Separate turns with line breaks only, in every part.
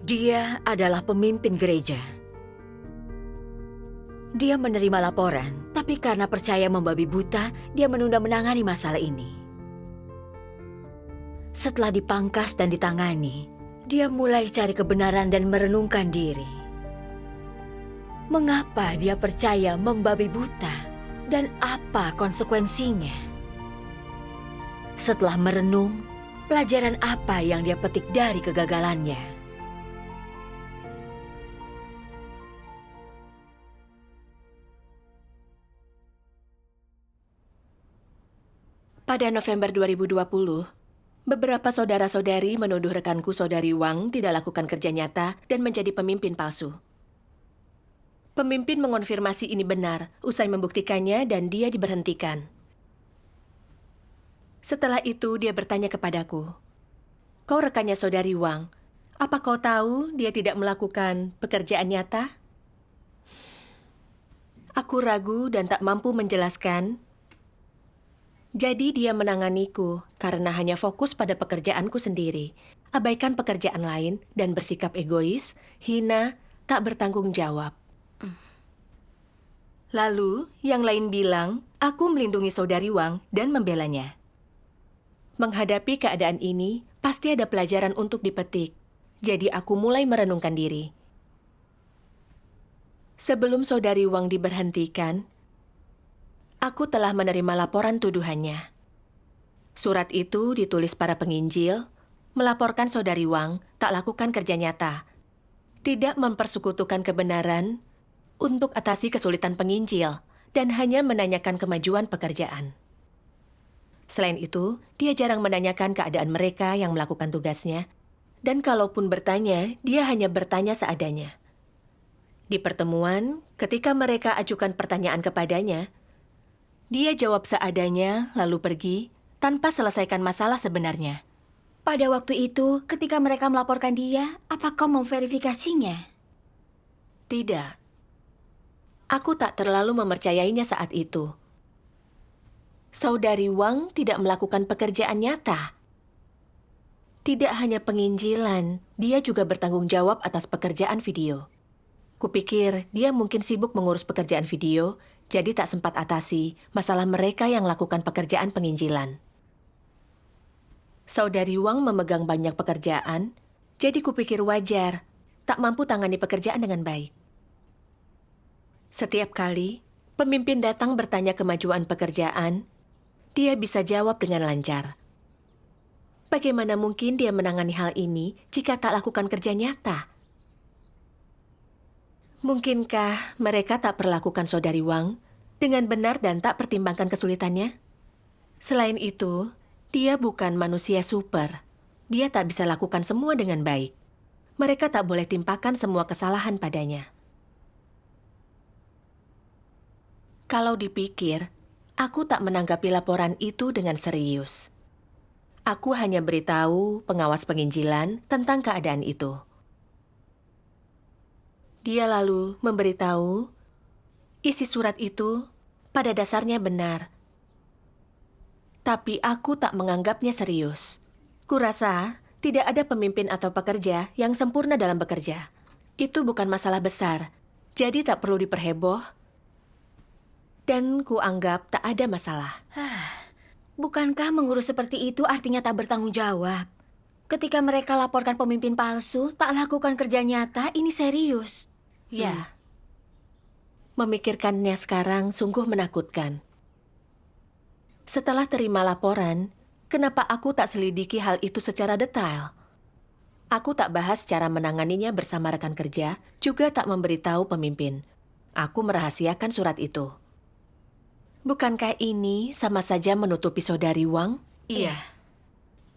Dia adalah pemimpin gereja. Dia menerima laporan, tapi karena percaya membabi buta, dia menunda menangani masalah ini. Setelah dipangkas dan ditangani, dia mulai cari kebenaran dan merenungkan diri. Mengapa dia percaya membabi buta dan apa konsekuensinya? Setelah merenung, pelajaran apa yang dia petik dari kegagalannya?
Pada November 2020, beberapa saudara-saudari menuduh rekanku saudari Wang tidak lakukan kerja nyata dan menjadi pemimpin palsu. Pemimpin mengonfirmasi ini benar, usai membuktikannya dan dia diberhentikan. Setelah itu dia bertanya kepadaku, "Kau rekannya saudari Wang, apa kau tahu dia tidak melakukan pekerjaan nyata?" Aku ragu dan tak mampu menjelaskan. Jadi dia menanganiku karena hanya fokus pada pekerjaanku sendiri, abaikan pekerjaan lain dan bersikap egois, hina, tak bertanggung jawab. Lalu yang lain bilang, aku melindungi saudari Wang dan membelanya. Menghadapi keadaan ini, pasti ada pelajaran untuk dipetik. Jadi aku mulai merenungkan diri. Sebelum saudari Wang diberhentikan, aku telah menerima laporan tuduhannya. Surat itu ditulis para penginjil, melaporkan saudari Wang tak lakukan kerja nyata, tidak mempersekutukan kebenaran untuk atasi kesulitan penginjil, dan hanya menanyakan kemajuan pekerjaan. Selain itu, dia jarang menanyakan keadaan mereka yang melakukan tugasnya, dan kalaupun bertanya, dia hanya bertanya seadanya. Di pertemuan, ketika mereka ajukan pertanyaan kepadanya, dia jawab seadanya, lalu pergi, tanpa selesaikan masalah sebenarnya.
Pada waktu itu, ketika mereka melaporkan dia, apa kau memverifikasinya?
Tidak. Aku tak terlalu mempercayainya saat itu. Saudari Wang tidak melakukan pekerjaan nyata. Tidak hanya penginjilan, dia juga bertanggung jawab atas pekerjaan video. Kupikir dia mungkin sibuk mengurus pekerjaan video, jadi tak sempat atasi masalah mereka yang lakukan pekerjaan penginjilan. Saudari Wang memegang banyak pekerjaan, jadi kupikir wajar, tak mampu tangani pekerjaan dengan baik. Setiap kali pemimpin datang bertanya kemajuan pekerjaan, dia bisa jawab dengan lancar. Bagaimana mungkin dia menangani hal ini jika tak lakukan kerja nyata? Mungkinkah mereka tak perlakukan saudari Wang dengan benar dan tak pertimbangkan kesulitannya? Selain itu, dia bukan manusia super. Dia tak bisa lakukan semua dengan baik. Mereka tak boleh timpakan semua kesalahan padanya. Kalau dipikir, aku tak menanggapi laporan itu dengan serius. Aku hanya beritahu pengawas penginjilan tentang keadaan itu. Dia lalu memberitahu, isi surat itu pada dasarnya benar. Tapi aku tak menganggapnya serius. Kurasa tidak ada pemimpin atau pekerja yang sempurna dalam bekerja. Itu bukan masalah besar, jadi tak perlu diperheboh. Dan kuanggap tak ada masalah.
Bukankah mengurus seperti itu artinya tak bertanggung jawab? Ketika mereka laporkan pemimpin palsu, tak lakukan kerja nyata, ini serius.
Ya. Memikirkannya sekarang sungguh menakutkan. Setelah terima laporan, kenapa aku tak selidiki hal itu secara detail? Aku tak bahas cara menanganinya bersama rekan kerja, juga tak memberitahu pemimpin. Aku merahasiakan surat itu. Bukankah ini sama saja menutupi saudari Wang?
Iya.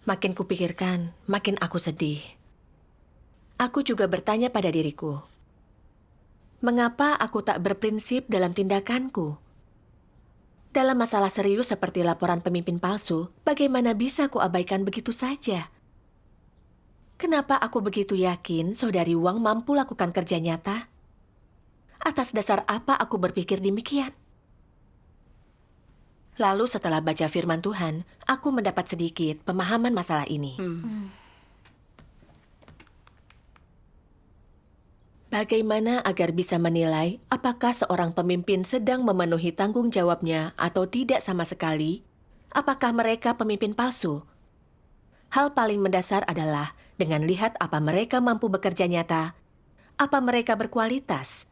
Makin kupikirkan, makin aku sedih. Aku juga bertanya pada diriku, mengapa aku tak berprinsip dalam tindakanku? Dalam masalah serius seperti laporan pemimpin palsu, bagaimana bisa kuabaikan begitu saja? Kenapa aku begitu yakin saudari Wang mampu lakukan kerja nyata? Atas dasar apa aku berpikir demikian? Lalu setelah baca firman Tuhan, aku mendapat sedikit pemahaman masalah ini. Bagaimana agar bisa menilai apakah seorang pemimpin sedang memenuhi tanggung jawabnya atau tidak sama sekali? Apakah mereka pemimpin palsu? Hal paling mendasar adalah dengan lihat apa mereka mampu bekerja nyata, apa mereka berkualitas.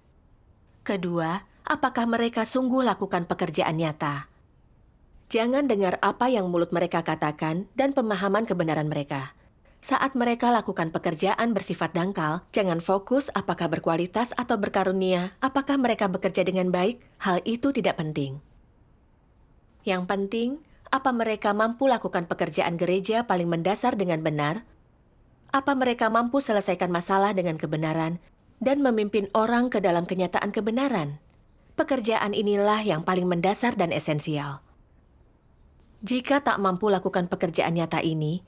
Kedua, apakah mereka sungguh lakukan pekerjaan nyata? Jangan dengar apa yang mulut mereka katakan dan pemahaman kebenaran mereka. Saat mereka lakukan pekerjaan bersifat dangkal, jangan fokus apakah berkualitas atau berkarunia, apakah mereka bekerja dengan baik, hal itu tidak penting. Yang penting, apa mereka mampu lakukan pekerjaan gereja paling mendasar dengan benar? Apa mereka mampu selesaikan masalah dengan kebenaran dan memimpin orang ke dalam kenyataan kebenaran? Pekerjaan inilah yang paling mendasar dan esensial. Jika tak mampu lakukan pekerjaan nyata ini,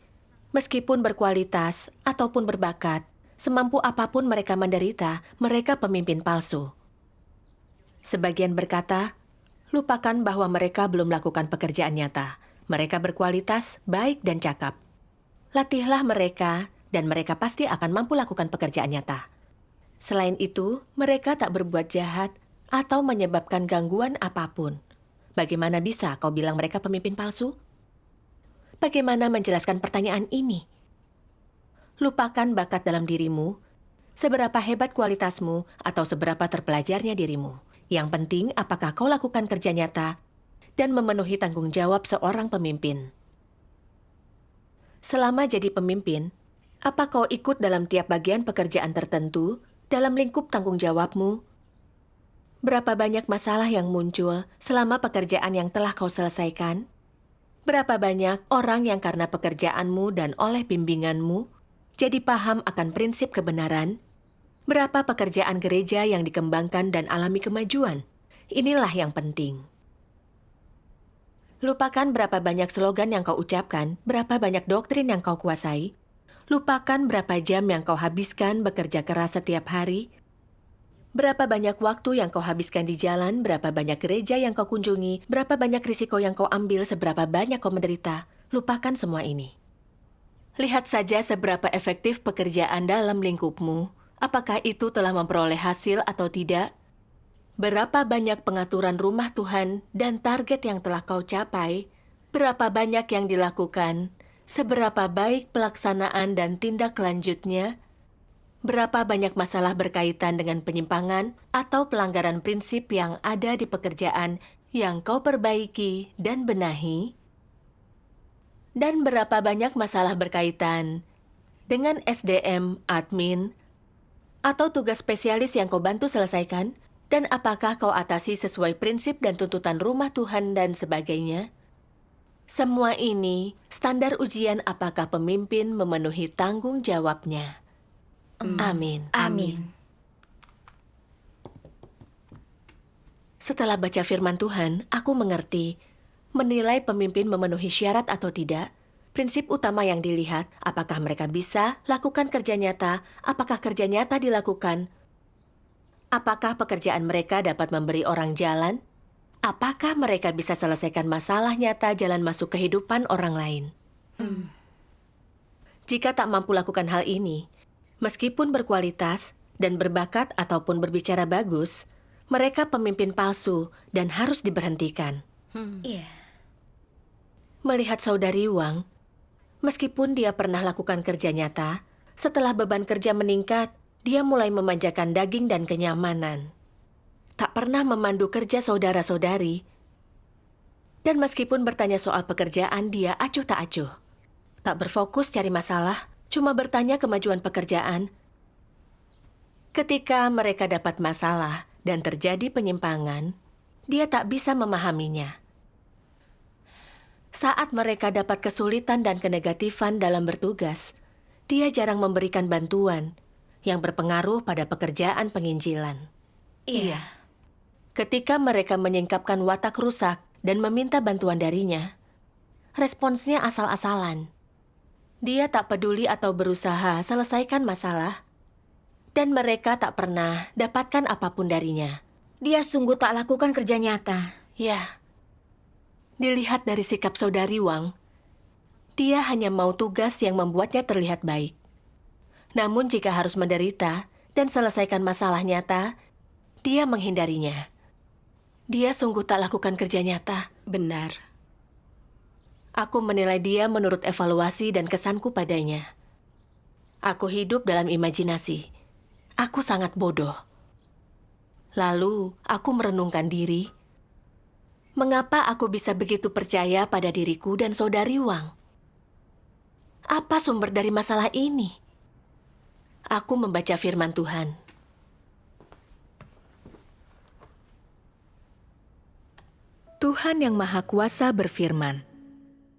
meskipun berkualitas ataupun berbakat, semampu apapun mereka menderita, mereka pemimpin palsu. Sebagian berkata, lupakan bahwa mereka belum melakukan pekerjaan nyata. Mereka berkualitas, baik dan cakap. Latihlah mereka, dan mereka pasti akan mampu lakukan pekerjaan nyata. Selain itu, mereka tak berbuat jahat atau menyebabkan gangguan apapun. Bagaimana bisa kau bilang mereka pemimpin palsu? Bagaimana menjelaskan pertanyaan ini? Lupakan bakat dalam dirimu, seberapa hebat kualitasmu, atau seberapa terpelajarnya dirimu. Yang penting apakah kau lakukan kerja nyata dan memenuhi tanggung jawab seorang pemimpin. Selama jadi pemimpin, apa kau ikut dalam tiap bagian pekerjaan tertentu dalam lingkup tanggung jawabmu? Berapa banyak masalah yang muncul selama pekerjaan yang telah kau selesaikan? Berapa banyak orang yang karena pekerjaanmu dan oleh bimbinganmu jadi paham akan prinsip kebenaran? Berapa pekerjaan gereja yang dikembangkan dan alami kemajuan? Inilah yang penting. Lupakan berapa banyak slogan yang kau ucapkan, berapa banyak doktrin yang kau kuasai. Lupakan berapa jam yang kau habiskan bekerja keras setiap hari. Berapa banyak waktu yang kau habiskan di jalan, berapa banyak gereja yang kau kunjungi, berapa banyak risiko yang kau ambil, seberapa banyak kau menderita. Lupakan semua ini. Lihat saja seberapa efektif pekerjaan dalam lingkupmu. Apakah itu telah memperoleh hasil atau tidak? Berapa banyak pengaturan rumah Tuhan dan target yang telah kau capai? Berapa banyak yang dilakukan? Seberapa baik pelaksanaan dan tindak lanjutnya? Berapa banyak masalah berkaitan dengan penyimpangan atau pelanggaran prinsip yang ada di pekerjaan yang kau perbaiki dan benahi? Dan berapa banyak masalah berkaitan dengan SDM, admin, atau tugas spesialis yang kau bantu selesaikan? Dan apakah kau atasi sesuai prinsip dan tuntutan rumah Tuhan dan sebagainya? Semua ini standar ujian apakah pemimpin memenuhi tanggung jawabnya. Amin.
Amin.
Setelah baca firman Tuhan, aku mengerti. Menilai pemimpin memenuhi syarat atau tidak, prinsip utama yang dilihat, apakah mereka bisa lakukan kerja nyata, apakah kerja nyata dilakukan, apakah pekerjaan mereka dapat memberi orang jalan, apakah mereka bisa selesaikan masalah nyata jalan masuk kehidupan orang lain. Jika tak mampu lakukan hal ini, meskipun berkualitas dan berbakat ataupun berbicara bagus, mereka pemimpin palsu dan harus diberhentikan.
Iya.
Melihat saudari Wang, meskipun dia pernah lakukan kerja nyata, setelah beban kerja meningkat, dia mulai memanjakan daging dan kenyamanan. Tak pernah memandu kerja saudara-saudari. Dan meskipun bertanya soal pekerjaan, dia acuh tak acuh. Tak berfokus cari masalah, cuma bertanya kemajuan pekerjaan. Ketika mereka dapat masalah dan terjadi penyimpangan, dia tak bisa memahaminya. Saat mereka dapat kesulitan dan kenegatifan dalam bertugas, dia jarang memberikan bantuan yang berpengaruh pada pekerjaan penginjilan.
Iya.
Ketika mereka menyingkapkan watak rusak dan meminta bantuan darinya, responsnya asal-asalan. Dia tak peduli atau berusaha selesaikan masalah, dan mereka tak pernah dapatkan apapun darinya.
Dia sungguh tak lakukan kerja nyata.
Ya, dilihat dari sikap saudari Wang, dia hanya mau tugas yang membuatnya terlihat baik. Namun jika harus menderita, dan selesaikan masalah nyata, dia menghindarinya. Dia sungguh tak lakukan kerja nyata.
Benar.
Aku menilai dia menurut evaluasi dan kesanku padanya. Aku hidup dalam imajinasi. Aku sangat bodoh. Lalu, aku merenungkan diri. Mengapa aku bisa begitu percaya pada diriku dan saudari Wang? Apa sumber dari masalah ini? Aku membaca firman Tuhan. Tuhan Yang Maha Kuasa berfirman,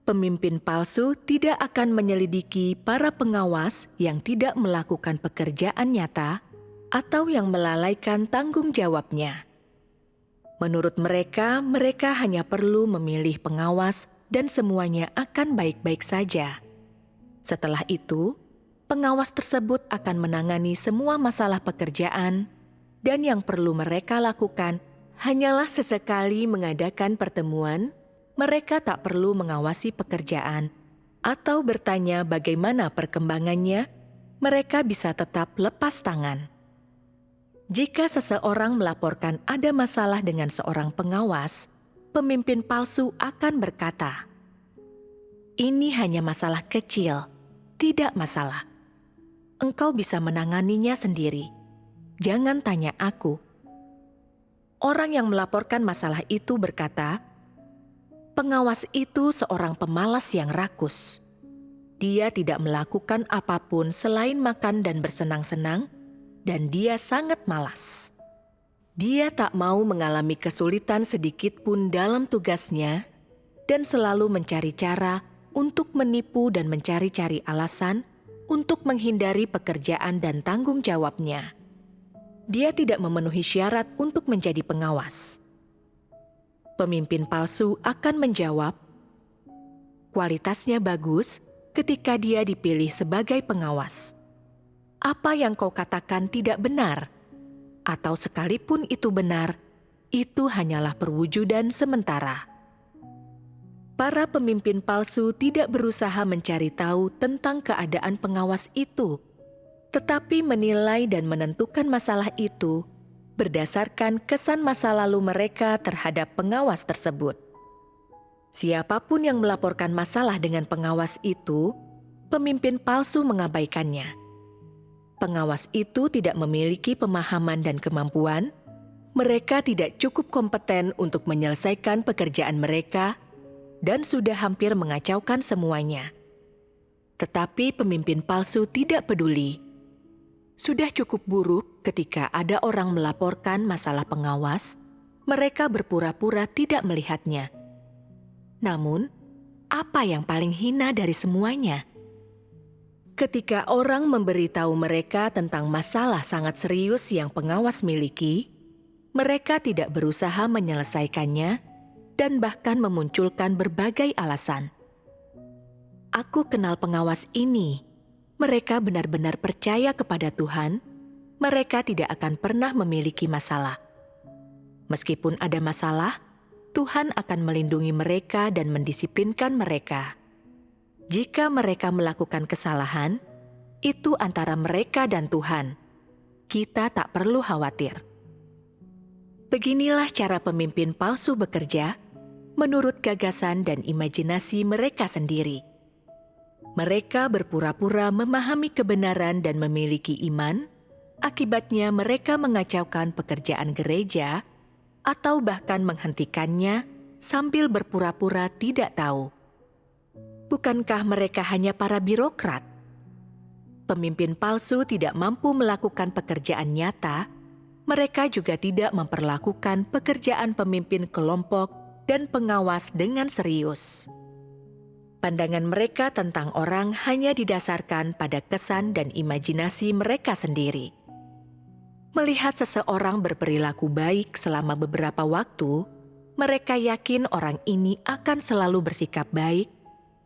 pemimpin palsu tidak akan menyelidiki para pengawas yang tidak melakukan pekerjaan nyata atau yang melalaikan tanggung jawabnya. Menurut mereka, mereka hanya perlu memilih pengawas dan semuanya akan baik-baik saja. Setelah itu, pengawas tersebut akan menangani semua masalah pekerjaan dan yang perlu mereka lakukan hanyalah sesekali mengadakan pertemuan. Mereka tak perlu mengawasi pekerjaan atau bertanya bagaimana perkembangannya. Mereka bisa tetap lepas tangan. Jika seseorang melaporkan ada masalah dengan seorang pengawas, pemimpin palsu akan berkata, "Ini hanya masalah kecil, tidak masalah. Engkau bisa menanganinya sendiri. Jangan tanya aku." Orang yang melaporkan masalah itu berkata, pengawas itu seorang pemalas yang rakus. Dia tidak melakukan apapun selain makan dan bersenang-senang, dan dia sangat malas. Dia tak mau mengalami kesulitan sedikit pun dalam tugasnya, dan selalu mencari cara untuk menipu dan mencari-cari alasan untuk menghindari pekerjaan dan tanggung jawabnya. Dia tidak memenuhi syarat untuk menjadi pengawas. Pemimpin palsu akan menjawab, kualitasnya bagus ketika dia dipilih sebagai pengawas. Apa yang kau katakan tidak benar, atau sekalipun itu benar, itu hanyalah perwujudan sementara. Para pemimpin palsu tidak berusaha mencari tahu tentang keadaan pengawas itu, tetapi menilai dan menentukan masalah itu berdasarkan kesan masa lalu mereka terhadap pengawas tersebut. Siapapun yang melaporkan masalah dengan pengawas itu, pemimpin palsu mengabaikannya. Pengawas itu tidak memiliki pemahaman dan kemampuan, mereka tidak cukup kompeten untuk menyelesaikan pekerjaan mereka, dan sudah hampir mengacaukan semuanya. Tetapi pemimpin palsu tidak peduli. Sudah cukup buruk ketika ada orang melaporkan masalah pengawas, mereka berpura-pura tidak melihatnya. Namun, apa yang paling hina dari semuanya? Ketika orang memberitahu mereka tentang masalah sangat serius yang pengawas miliki, mereka tidak berusaha menyelesaikannya dan bahkan memunculkan berbagai alasan. Aku kenal pengawas ini. Mereka benar-benar percaya kepada Tuhan. Mereka tidak akan pernah memiliki masalah. Meskipun ada masalah, Tuhan akan melindungi mereka dan mendisiplinkan mereka. Jika mereka melakukan kesalahan, itu antara mereka dan Tuhan. Kita tak perlu khawatir. Beginilah cara pemimpin palsu bekerja, menurut gagasan dan imajinasi mereka sendiri. Mereka berpura-pura memahami kebenaran dan memiliki iman, akibatnya mereka mengacaukan pekerjaan gereja atau bahkan menghentikannya sambil berpura-pura tidak tahu. Bukankah mereka hanya para birokrat? Pemimpin palsu tidak mampu melakukan pekerjaan nyata, mereka juga tidak memperlakukan pekerjaan pemimpin kelompok dan pengawas dengan serius. Pandangan mereka tentang orang hanya didasarkan pada kesan dan imajinasi mereka sendiri. Melihat seseorang berperilaku baik selama beberapa waktu, mereka yakin orang ini akan selalu bersikap baik,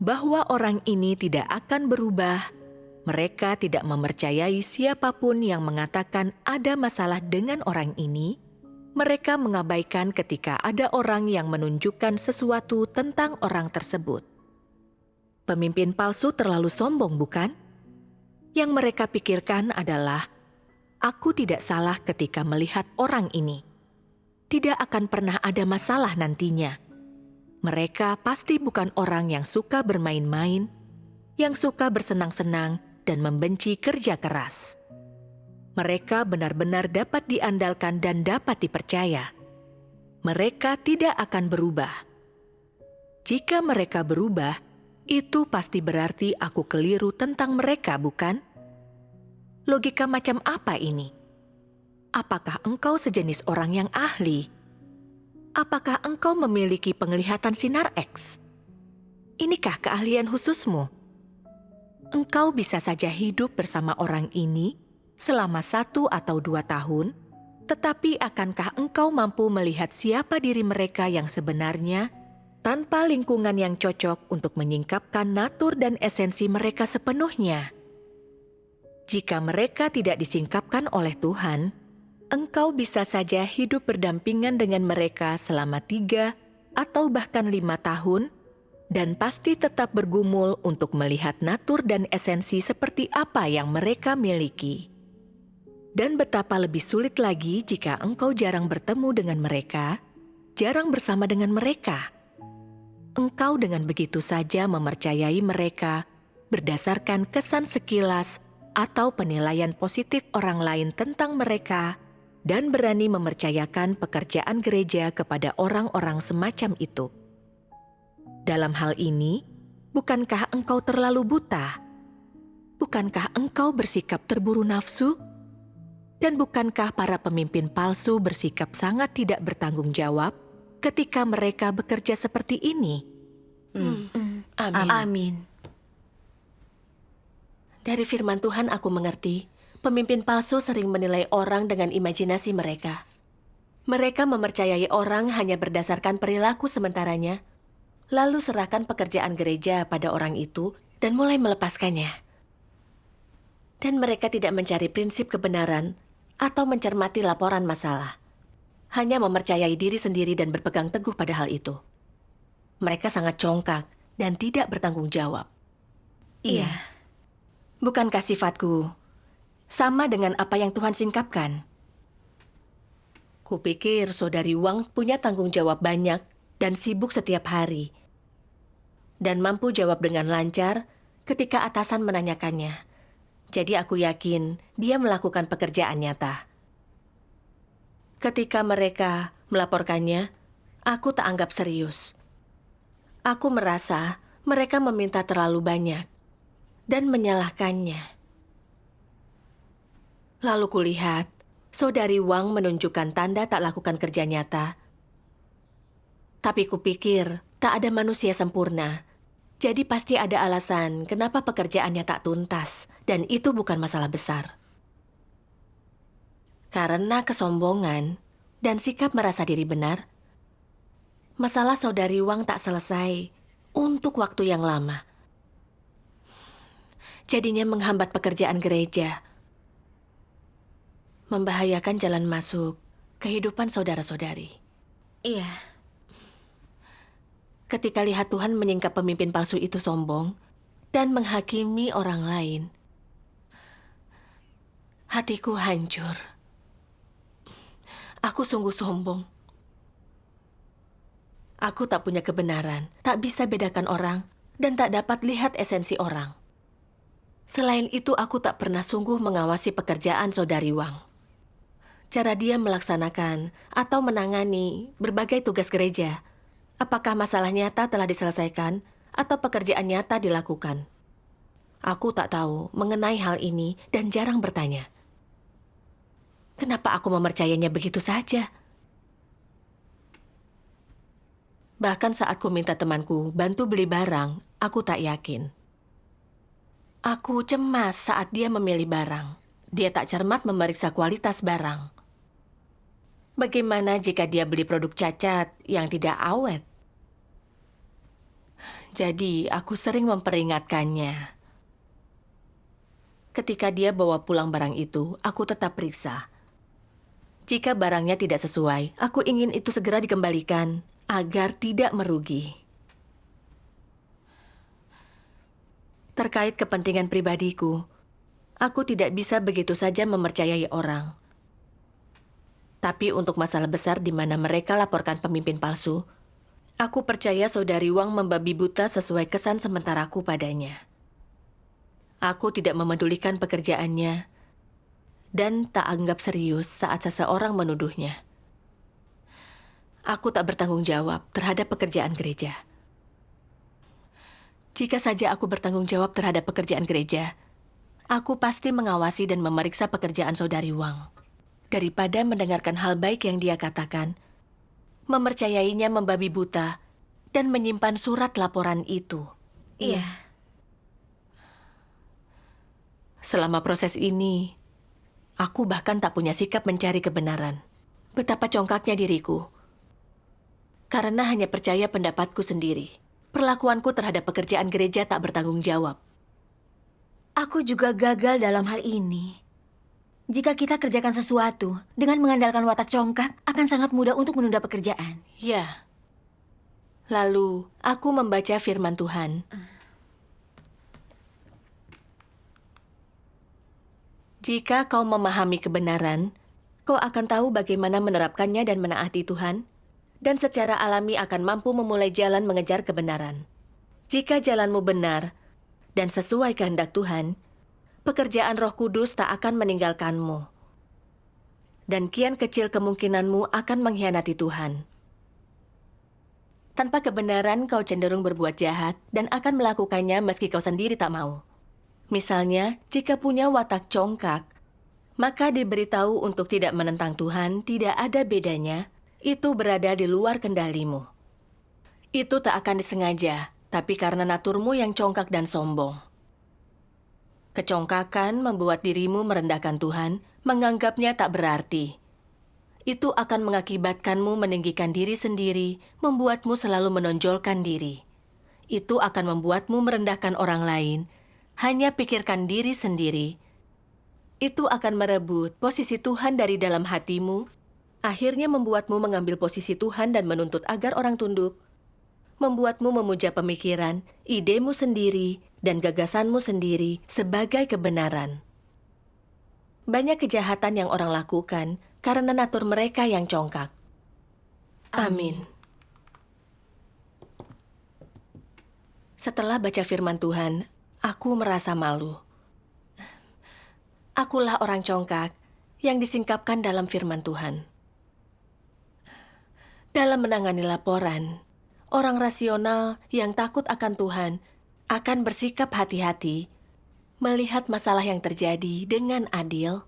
bahwa orang ini tidak akan berubah. Mereka tidak mempercayai siapapun yang mengatakan ada masalah dengan orang ini. Mereka mengabaikan ketika ada orang yang menunjukkan sesuatu tentang orang tersebut. Pemimpin palsu terlalu sombong, bukan? Yang mereka pikirkan adalah, Aku tidak salah ketika melihat orang ini. Tidak akan pernah ada masalah nantinya. Mereka pasti bukan orang yang suka bermain-main, yang suka bersenang-senang dan membenci kerja keras. Mereka benar-benar dapat diandalkan dan dapat dipercaya. Mereka tidak akan berubah. Jika mereka berubah, itu pasti berarti aku keliru tentang mereka, bukan? Logika macam apa ini? Apakah engkau sejenis orang yang ahli? Apakah engkau memiliki penglihatan sinar X? Inikah keahlian khususmu? Engkau bisa saja hidup bersama orang ini selama 1 atau 2 tahun, tetapi akankah engkau mampu melihat siapa diri mereka yang sebenarnya tanpa lingkungan yang cocok untuk menyingkapkan natur dan esensi mereka sepenuhnya? Jika mereka tidak disingkapkan oleh Tuhan, engkau bisa saja hidup berdampingan dengan mereka selama 3 atau bahkan 5 tahun, dan pasti tetap bergumul untuk melihat natur dan esensi seperti apa yang mereka miliki. Dan betapa lebih sulit lagi jika engkau jarang bertemu dengan mereka, jarang bersama dengan mereka. Engkau dengan begitu saja mempercayai mereka berdasarkan kesan sekilas atau penilaian positif orang lain tentang mereka dan berani mempercayakan pekerjaan gereja kepada orang-orang semacam itu. Dalam hal ini, bukankah engkau terlalu buta? Bukankah engkau bersikap terburu nafsu? Dan bukankah para pemimpin palsu bersikap sangat tidak bertanggung jawab ketika mereka bekerja seperti ini?
Amin. Amin.
Dari firman Tuhan aku mengerti, pemimpin palsu sering menilai orang dengan imajinasi mereka. Mereka mempercayai orang hanya berdasarkan perilaku sementaranya, lalu serahkan pekerjaan gereja pada orang itu dan mulai melepaskannya. Dan mereka tidak mencari prinsip kebenaran atau mencermati laporan masalah. Hanya mempercayai diri sendiri dan berpegang teguh pada hal itu. Mereka sangat congkak dan tidak bertanggung jawab.
Iya.
Bukankah sifatku sama dengan apa yang Tuhan singkapkan? Kupikir saudari Wang punya tanggung jawab banyak dan sibuk setiap hari. Dan mampu jawab dengan lancar ketika atasan menanyakannya. Jadi aku yakin dia melakukan pekerjaan nyata. Ketika mereka melaporkannya, aku tak anggap serius. Aku merasa mereka meminta terlalu banyak dan menyalahkannya. Lalu kulihat, saudari Wang menunjukkan tanda tak lakukan kerja nyata. Tapi kupikir tak ada manusia sempurna. Jadi pasti ada alasan kenapa pekerjaannya tak tuntas, dan itu bukan masalah besar. Karena kesombongan dan sikap merasa diri benar, masalah saudari Wang tak selesai untuk waktu yang lama. Jadinya menghambat pekerjaan gereja, membahayakan jalan masuk kehidupan saudara-saudari.
Iya.
Ketika lihat Tuhan menyingkap pemimpin palsu itu sombong dan menghakimi orang lain, hatiku hancur. Aku sungguh sombong. Aku tak punya kebenaran, tak bisa bedakan orang, dan tak dapat lihat esensi orang. Selain itu, aku tak pernah sungguh mengawasi pekerjaan saudari Wang. Cara dia melaksanakan atau menangani berbagai tugas gereja. Apakah masalah nyata telah diselesaikan atau pekerjaan nyata dilakukan? Aku tak tahu mengenai hal ini dan jarang bertanya. Kenapa aku mempercayainya begitu saja? Bahkan saat ku minta temanku bantu beli barang, aku tak yakin. Aku cemas saat dia memilih barang. Dia tak cermat memeriksa kualitas barang. Bagaimana jika dia beli produk cacat yang tidak awet? Jadi, aku sering memperingatkannya. Ketika dia bawa pulang barang itu, aku tetap periksa. Jika barangnya tidak sesuai, aku ingin itu segera dikembalikan agar tidak merugi. Terkait kepentingan pribadiku, Aku tidak bisa begitu saja mempercayai orang. Tapi untuk masalah besar di mana mereka laporkan pemimpin palsu, aku percaya saudari Wang membabi buta sesuai kesan sementaraku padanya. Aku tidak memedulikan pekerjaannya dan tak anggap serius saat seseorang menuduhnya. Aku tak bertanggung jawab terhadap pekerjaan gereja. Jika saja aku bertanggung jawab terhadap pekerjaan gereja, aku pasti mengawasi dan memeriksa pekerjaan saudari Wang. Daripada mendengarkan hal baik yang dia katakan, mempercayainya membabi buta, dan menyimpan surat laporan itu.
Iya.
Selama proses ini, aku bahkan tak punya sikap mencari kebenaran. Betapa congkaknya diriku. Karena hanya percaya pendapatku sendiri. Perlakuanku terhadap pekerjaan gereja tak bertanggung jawab.
Aku juga gagal dalam hal ini. Jika kita kerjakan sesuatu dengan mengandalkan watak congkak, akan sangat mudah untuk menunda pekerjaan.
Ya. Lalu, aku membaca firman Tuhan. Jika kau memahami kebenaran, kau akan tahu bagaimana menerapkannya dan menaati Tuhan, dan secara alami akan mampu memulai jalan mengejar kebenaran. Jika jalanmu benar dan sesuai kehendak Tuhan, pekerjaan Roh Kudus tak akan meninggalkanmu. Dan kian kecil kemungkinanmu akan mengkhianati Tuhan. Tanpa kebenaran, kau cenderung berbuat jahat dan akan melakukannya meski kau sendiri tak mau. Misalnya, jika punya watak congkak, maka diberitahu untuk tidak menentang Tuhan tidak ada bedanya, itu berada di luar kendalimu. Itu tak akan disengaja, tapi karena naturmu yang congkak dan sombong. Kecongkakan membuat dirimu merendahkan Tuhan, menganggapnya tak berarti. Itu akan mengakibatkanmu meninggikan diri sendiri, membuatmu selalu menonjolkan diri. Itu akan membuatmu merendahkan orang lain, hanya pikirkan diri sendiri. Itu akan merebut posisi Tuhan dari dalam hatimu, akhirnya membuatmu mengambil posisi Tuhan dan menuntut agar orang tunduk, membuatmu memuja pemikiran, idemu sendiri, dan gagasanmu sendiri sebagai kebenaran. Banyak kejahatan yang orang lakukan karena natur mereka yang congkak. Amin. Setelah baca firman Tuhan, aku merasa malu. Akulah orang congkak yang disingkapkan dalam firman Tuhan. Dalam menangani laporan, orang rasional yang takut akan Tuhan akan bersikap hati-hati, melihat masalah yang terjadi dengan adil,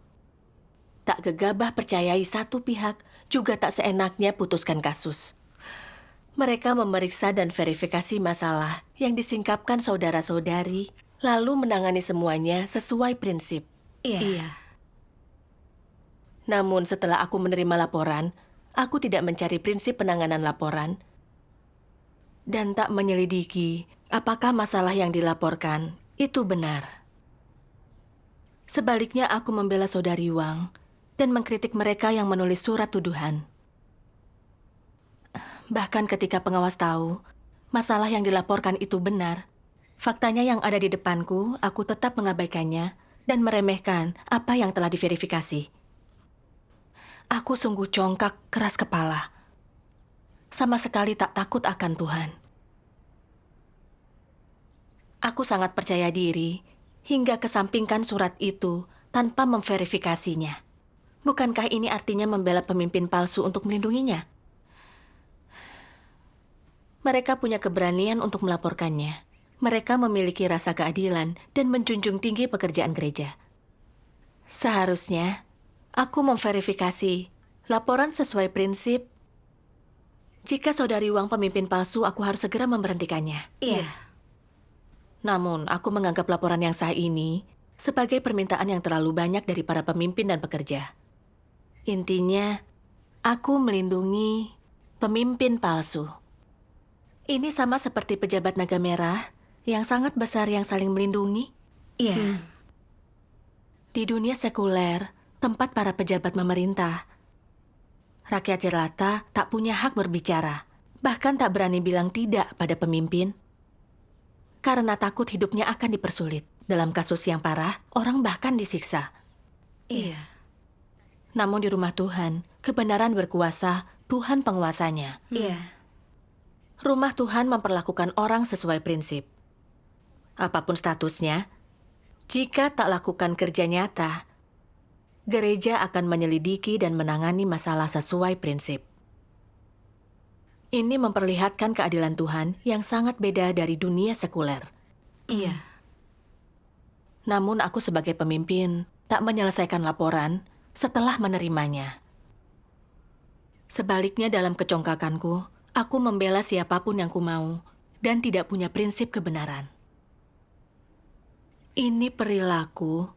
tak gegabah percayai satu pihak, juga tak seenaknya putuskan kasus. Mereka memeriksa dan verifikasi masalah yang disingkapkan saudara-saudari, lalu menangani semuanya sesuai prinsip.
Iya.
Namun setelah aku menerima laporan, aku tidak mencari prinsip penanganan laporan dan tak menyelidiki apakah masalah yang dilaporkan itu benar. Sebaliknya aku membela saudari Wang dan mengkritik mereka yang menulis surat tuduhan. Bahkan ketika pengawas tahu masalah yang dilaporkan itu benar, faktanya yang ada di depanku, aku tetap mengabaikannya dan meremehkan apa yang telah diverifikasi. Aku sungguh congkak keras kepala. Sama sekali tak takut akan Tuhan. Aku sangat percaya diri hingga kesampingkan surat itu tanpa memverifikasinya. Bukankah ini artinya membela pemimpin palsu untuk melindunginya? Mereka punya keberanian untuk melaporkannya. Mereka memiliki rasa keadilan dan menjunjung tinggi pekerjaan gereja. Seharusnya aku memverifikasi laporan sesuai prinsip. Jika saudari Wang pemimpin palsu, aku harus segera memberhentikannya.
Iya.
Namun, aku menganggap laporan yang sah ini sebagai permintaan yang terlalu banyak dari para pemimpin dan pekerja. Intinya, aku melindungi pemimpin palsu. Ini sama seperti pejabat naga merah yang sangat besar yang saling melindungi.
Iya.
Di dunia sekuler, tempat para pejabat memerintah, rakyat jelata tak punya hak berbicara, bahkan tak berani bilang tidak pada pemimpin, karena takut hidupnya akan dipersulit. Dalam kasus yang parah, orang bahkan disiksa.
Iya.
Namun di rumah Tuhan, kebenaran berkuasa, Tuhan penguasanya.
Iya.
Rumah Tuhan memperlakukan orang sesuai prinsip. Apapun statusnya, jika tak lakukan kerja nyata, gereja akan menyelidiki dan menangani masalah sesuai prinsip. Ini memperlihatkan keadilan Tuhan yang sangat beda dari dunia sekuler.
Iya.
Namun aku sebagai pemimpin tak menyelesaikan laporan setelah menerimanya. Sebaliknya dalam kecongkakanku, aku membela siapapun yang kumau dan tidak punya prinsip kebenaran. Ini perilaku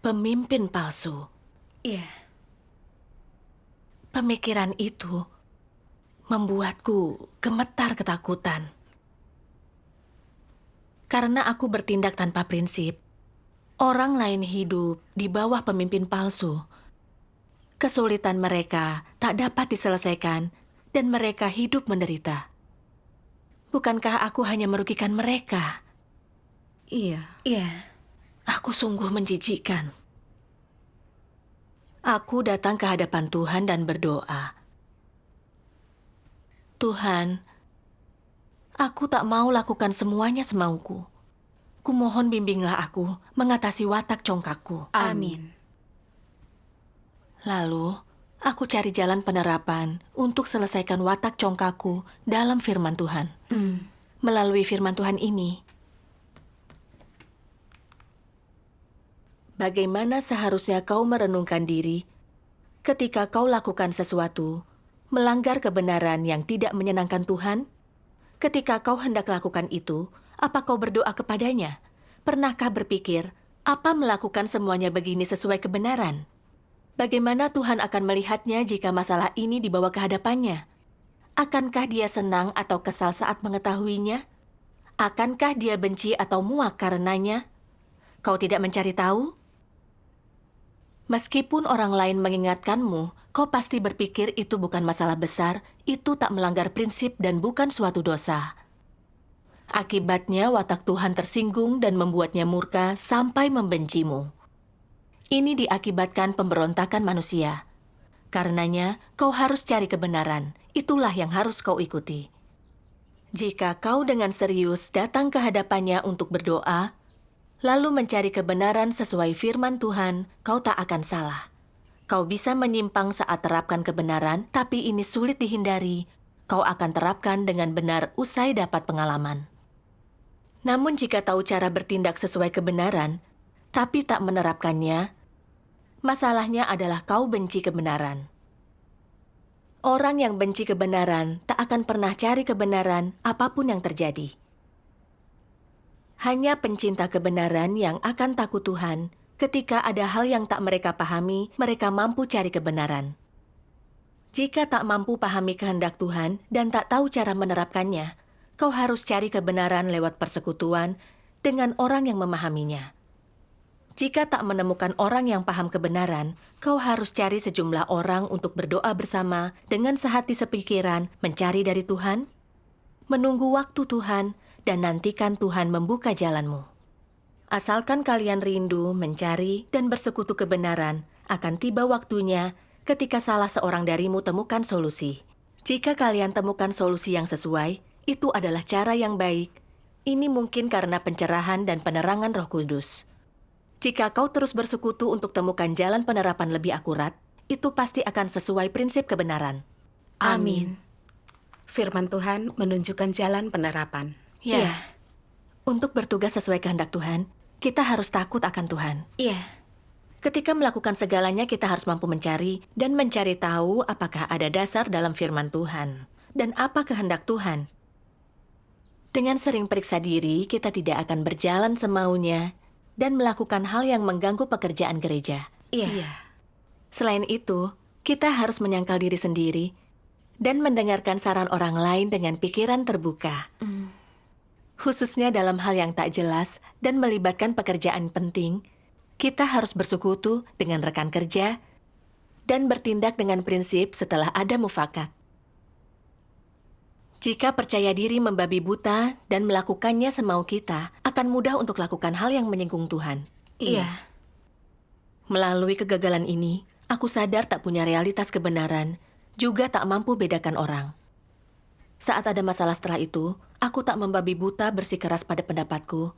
pemimpin palsu.
Iya.
Pemikiran itu membuatku gemetar ketakutan. Karena aku bertindak tanpa prinsip, orang lain hidup di bawah pemimpin palsu. Kesulitan mereka tak dapat diselesaikan dan mereka hidup menderita. Bukankah aku hanya merugikan mereka?
Iya.
Iya.
Aku sungguh menjijikkan. Aku datang ke hadapan Tuhan dan berdoa. Tuhan, aku tak mau lakukan semuanya semauku. Kumohon bimbinglah aku mengatasi watak congkakku.
Amin.
Lalu, aku cari jalan penerapan untuk selesaikan watak congkakku dalam firman Tuhan. Melalui firman Tuhan ini, bagaimana seharusnya kau merenungkan diri ketika kau lakukan sesuatu, melanggar kebenaran yang tidak menyenangkan Tuhan? Ketika kau hendak lakukan itu, apa kau berdoa kepadanya? Pernahkah berpikir, apa melakukan semuanya begini sesuai kebenaran? Bagaimana Tuhan akan melihatnya jika masalah ini dibawa ke hadapannya? Akankah dia senang atau kesal saat mengetahuinya? Akankah dia benci atau muak karenanya? Kau tidak mencari tahu? Meskipun orang lain mengingatkanmu, kau pasti berpikir itu bukan masalah besar, itu tak melanggar prinsip dan bukan suatu dosa. Akibatnya watak Tuhan tersinggung dan membuatnya murka sampai membencimu. Ini diakibatkan pemberontakan manusia. Karenanya, kau harus cari kebenaran. Itulah yang harus kau ikuti. Jika kau dengan serius datang ke hadapannya untuk berdoa, lalu mencari kebenaran sesuai firman Tuhan, kau tak akan salah. Kau bisa menyimpang saat terapkan kebenaran, tapi ini sulit dihindari. Kau akan terapkan dengan benar usai dapat pengalaman. Namun jika tahu cara bertindak sesuai kebenaran, tapi tak menerapkannya, masalahnya adalah kau benci kebenaran. Orang yang benci kebenaran tak akan pernah cari kebenaran apapun yang terjadi. Hanya pencinta kebenaran yang akan takut Tuhan. Ketika ada hal yang tak mereka pahami, mereka mampu cari kebenaran. Jika tak mampu pahami kehendak Tuhan dan tak tahu cara menerapkannya, kau harus cari kebenaran lewat persekutuan dengan orang yang memahaminya. Jika tak menemukan orang yang paham kebenaran, kau harus cari sejumlah orang untuk berdoa bersama dengan sehati sepikiran mencari dari Tuhan, menunggu waktu Tuhan, dan nantikan Tuhan membuka jalanmu. Asalkan kalian rindu mencari dan bersekutu kebenaran, akan tiba waktunya ketika salah seorang darimu temukan solusi. Jika kalian temukan solusi yang sesuai, itu adalah cara yang baik. Ini mungkin karena pencerahan dan penerangan Roh Kudus. Jika kau terus bersekutu untuk temukan jalan penerapan lebih akurat, itu pasti akan sesuai prinsip kebenaran.
Amin. Firman Tuhan menunjukkan jalan penerapan.
Ya. Untuk bertugas sesuai kehendak Tuhan, kita harus takut akan Tuhan.
Iya.
Ketika melakukan segalanya, kita harus mampu mencari dan mencari tahu apakah ada dasar dalam firman Tuhan dan apa kehendak Tuhan. Dengan sering periksa diri, kita tidak akan berjalan semaunya dan melakukan hal yang mengganggu pekerjaan gereja.
Iya.
Selain itu, kita harus menyangkal diri sendiri dan mendengarkan saran orang lain dengan pikiran terbuka. Khususnya dalam hal yang tak jelas dan melibatkan pekerjaan penting, kita harus bersekutu dengan rekan kerja dan bertindak dengan prinsip setelah ada mufakat. Jika percaya diri membabi buta dan melakukannya semau kita, akan akan mudah untuk lakukan hal yang menyinggung Tuhan.
Iya.
Melalui kegagalan ini, aku sadar tak punya realitas kebenaran, juga tak mampu bedakan orang. Saat ada masalah setelah itu, aku tak membabi buta bersikeras pada pendapatku,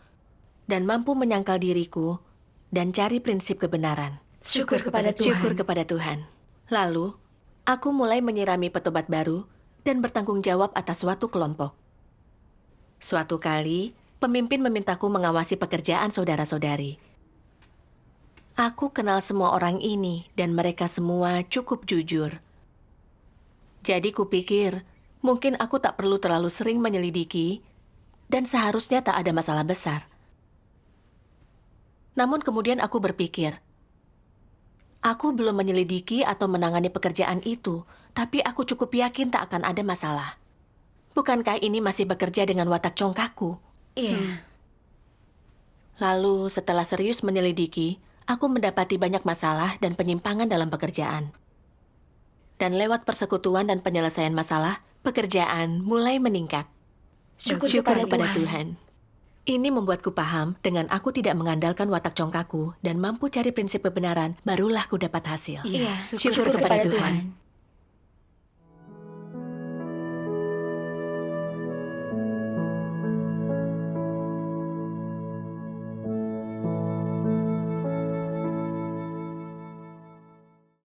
dan mampu menyangkal diriku, dan cari prinsip kebenaran.
Syukur kepada Tuhan.
Syukur kepada Tuhan. Lalu, aku mulai menyirami petobat baru, dan bertanggung jawab atas suatu kelompok. Suatu kali, pemimpin memintaku mengawasi pekerjaan saudara-saudari. Aku kenal semua orang ini, dan mereka semua cukup jujur. Jadi kupikir, mungkin aku tak perlu terlalu sering menyelidiki, dan seharusnya tak ada masalah besar. Namun kemudian aku berpikir, aku belum menyelidiki atau menangani pekerjaan itu, tapi aku cukup yakin tak akan ada masalah. Bukankah ini masih bekerja dengan watak congkakku?
Iya.
Lalu setelah serius menyelidiki, aku mendapati banyak masalah dan penyimpangan dalam pekerjaan. Dan lewat persekutuan dan penyelesaian masalah, pekerjaan mulai meningkat.
Syukur
kepada
kepada
Tuhan. Ini membuatku paham dengan aku tidak mengandalkan watak congkakku dan mampu cari prinsip kebenaran, barulah ku dapat hasil.
Iya,
Syukur kepada Tuhan.